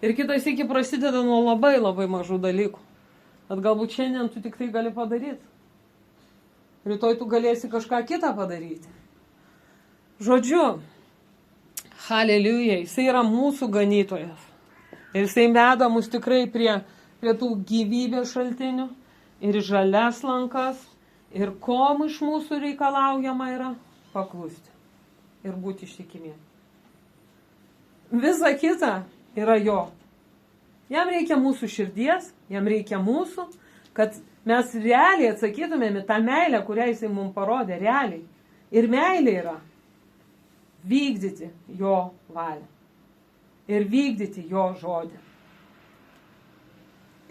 Ir kitas iki prasideda nuo labai labai mažų dalykų. Bet galbūt šiandien tu tik tai gali padaryti. Rytoj tu galėsi kažką kitą padaryti. Žodžiu, haleliuja, jisai yra mūsų ganytojas. Ir jisai veda mus tikrai prie tų gyvybės šaltinių ir žalias lankas. Ir kom iš mūsų reikalaujama yra paklusti ir būti ištikimiem. Visa kita yra jo. Jam reikia mūsų širdies, jam reikia mūsų, kad mes realiai atsakytumėm į tą meilę, kurią jisai mums parodė, realiai. Ir meilė yra vykdyti jo valią. Ir vykdyti jo žodį.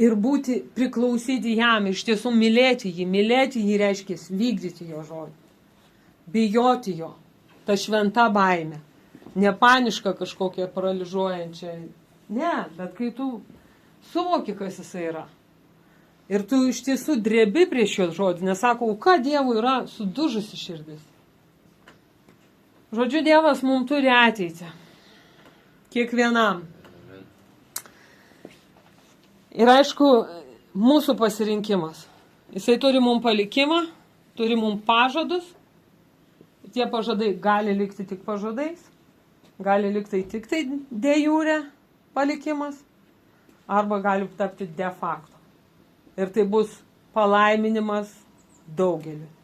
Ir priklausyti jam, iš tiesų mylėti jį reiškia vykdyti jo žodį. Bijoti jo, ta šventa baimė. Ne paniška kažkokia paralyžuojančia. Ne, bet kai tu suvoki, kas jisai yra. Ir tu iš tiesų drebi prieš jo žodį, nesako, ką Dievui yra sudužusi širdis. Žodžiu, Dievas mums turi ateitį. Kiekvienam. Ir aišku, mūsų pasirinkimas. Jisai turi mums palikimą turi mums pažadus. Tie pažadai gali likti tik pažadais, gali likti tik tai de jure palikimas, arba gali tapti de facto. Ir tai bus palaiminimas daugeliui.